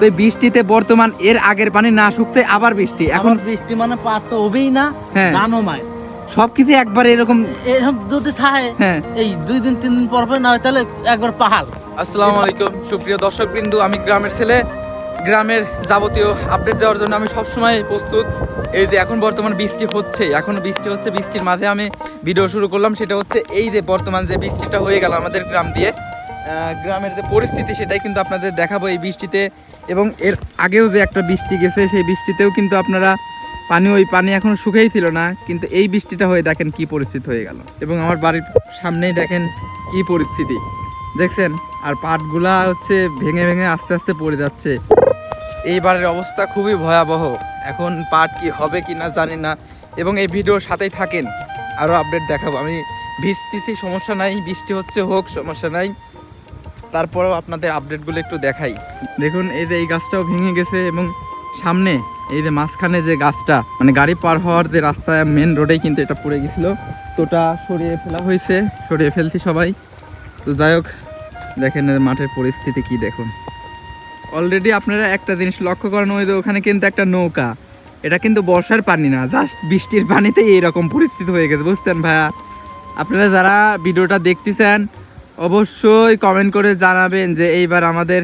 তো এই বৃষ্টিতে বর্তমান এর আগের পানি না শুকতে আবার বৃষ্টি, এখন বৃষ্টি মানে পার তো হবেই না। হ্যাঁ, দানমায় সবকিছু একবার এরকম যদি থাকে, হ্যাঁ, এই 2 দিন 3 দিন পর না হয় তাহলে একবার পাহাড়। আসসালামু আলাইকুম সুপ্রিয় দর্শকবৃন্দ, আমি গ্রামের ছেলে। গ্রামের যাবতীয় আপডেট দেওয়ার জন্য আমি সবসময় প্রস্তুত। এই যে এখন বর্তমান বৃষ্টি হচ্ছে, এখনও বৃষ্টি হচ্ছে, বৃষ্টির মাঝে আমি ভিডিও শুরু করলাম। সেটা হচ্ছে এই যে বর্তমান যে বৃষ্টিটা হয়ে গেল আমাদের গ্রাম দিয়ে, গ্রামের যে পরিস্থিতি সেটাই কিন্তু আপনাদের দেখাবো এই বৃষ্টিতে। এবং এর আগেও যে একটা বৃষ্টি গেছে সেই বৃষ্টিতেও কিন্তু আপনারা ওই পানি এখনো শুকেই ছিল না, কিন্তু এই বৃষ্টিটা হয়ে দেখেন কি পরিস্থিতি হয়ে গেল। এবং আমার বাড়ির সামনেই দেখেন কি পরিস্থিতি দেখছেন, আর পাটগুলা হচ্ছে ভেঙে ভেঙে আস্তে আস্তে পড়ে যাচ্ছে। এইবারের অবস্থা খুবই ভয়াবহ। এখন পাট কি হবে কি না জানি না। এবং এই ভিডিওর সাথেই থাকেন, আরও আপডেট দেখাবো। আমি ভিজতেছি, সমস্যা নাই, বৃষ্টি হচ্ছে হোক, সমস্যা নাই, তারপরেও আপনাদের আপডেটগুলো একটু দেখাই। দেখুন এই যে এই গাছটাও ভেঙে গেছে, এবং সামনে এই যে মাঝখানে যে গাছটা, মানে গাড়ি পার হওয়ার যে রাস্তায় মেন রোডেই কিন্তু এটা পড়ে গেছিল, তো ওটা সরিয়ে ফেলা হয়েছে, সরিয়ে ফেলছি সবাই। তো যাই হোক, দেখেন মাঠের পরিস্থিতি কি দেখুন। অলরেডি আপনারা একটা জিনিস লক্ষ্য করেন, ওই যে ওখানে কিন্তু একটা নৌকা, এটা কিন্তু বর্ষার পানি না, জাস্ট বৃষ্টির পানিতেই এইরকম পরিস্থিতি হয়ে গেছে, বুঝছেন ভাইয়া? আপনারা যারা ভিডিওটা দেখতেছেন অবশ্যই কমেন্ট করে জানাবেন যে এইবার আমাদের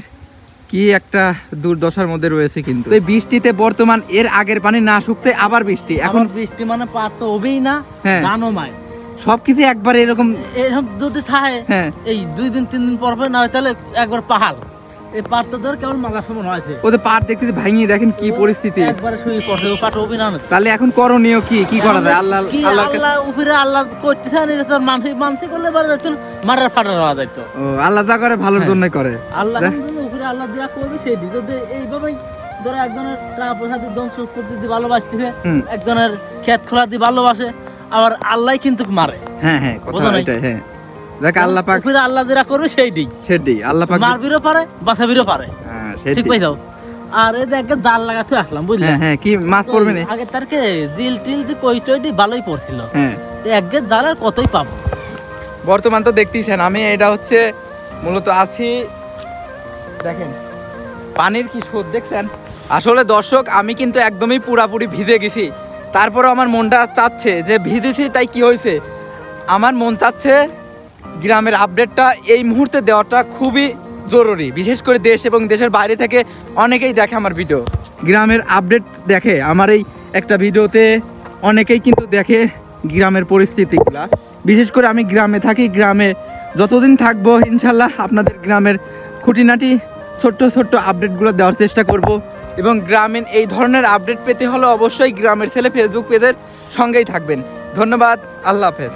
কি একটা দুর্দশার মধ্যে রয়েছে। কিন্তু এই বৃষ্টিতে বর্তমান এর আগের পানি না শুকতে আবার বৃষ্টি, এখন বৃষ্টি মানে পার তো হবেই না। হ্যাঁ, দানমায় সবকিছু একবার এরকম যদি থাকে, হ্যাঁ, এই 2 দিন 3 দিন পর না হয় তাহলে একবার পাহাড়। এই পাট তো ধর কেবল মালা সমান হয়েছে, ওদের পাট দেখতে ভাঙিয়ে দেখেন কি পরিস্থিতি, একবারে শুয়ে পড়ছে, পাট হবেই না। তাহলে এখন করণীয় কি করা যায়? আল্লাহ আল্লাহ উপরে আল্লাহ করতেছেন, এটা তোর মানসিক করলে বারে যাচ্ছে মারার ফাটার হওয়া যাইতো। ও আল্লাহ যা করে ভালোর জন্য করে। আল্লাহ উপরে আল্লাহ যা করবে সেই দিক, যদি এইভাবেই ধরো একজনের টাকা পয়সা দিয়ে ধ্বংস করতে দিয়ে ভালোবাসতেছে, একজনের ক্ষেত খোলা দিয়ে ভালোবাসে, আবার আল্লাহ কিন্তু মারে। হ্যাঁ হ্যাঁ, কথা এটাই। হ্যাঁ, দেখ আল্লাহ পাক উপরে আল্লাহ যারা করবে সেইটাই আল্লাহ পাক মারবিরও পারে, বাঁচাবিরও পারে। হ্যাঁ, ঠিক পাইছো? আর এই যে একটা জাল লাগাতে আসলাম, বুঝলে? হ্যাঁ হ্যাঁ, কি মাছ পড়বে না আগে তারকে দিল টিল দিয়ে কই টই দিয়ে ভালোই পড়ছিল। হ্যাঁ, একগে জালের কতই পাবো। বর্তমান তো দেখতেছেন আমি এটা হচ্ছে মূলত আছি, দেখেন পানির কি স্রোত দেখছেন। আসলে দর্শক, আমি কিন্তু একদমই পুরাপুরি ভিজে গেছি, তারপরও আমার মনটা চাচ্ছে যে ভিজেছি তাই কি হয়েছে, আমার মন চাচ্ছে গ্রামের আপডেটটা এই মুহূর্তে দেওয়াটা খুবই জরুরি। বিশেষ করে দেশ এবং দেশের বাইরে থেকে অনেকেই দেখে আমার ভিডিও, গ্রামের আপডেট দেখে আমার এই একটা ভিডিওতে, অনেকেই কিন্তু দেখে গ্রামের পরিস্থিতিগুলা। বিশেষ করে আমি গ্রামে থাকি, গ্রামে যতদিন থাকবো ইনশাল্লাহ আপনাদের গ্রামের খুঁটিনাটি ছোট্ট ছোট্ট আপডেটগুলো দেওয়ার চেষ্টা করব। এবং গ্রামীণ এই ধরনের আপডেট পেতে হলে অবশ্যই গ্রামের ছেলে ফেসবুক পেজের সঙ্গেই থাকবেন। ধন্যবাদ, আল্লাহ হাফেজ।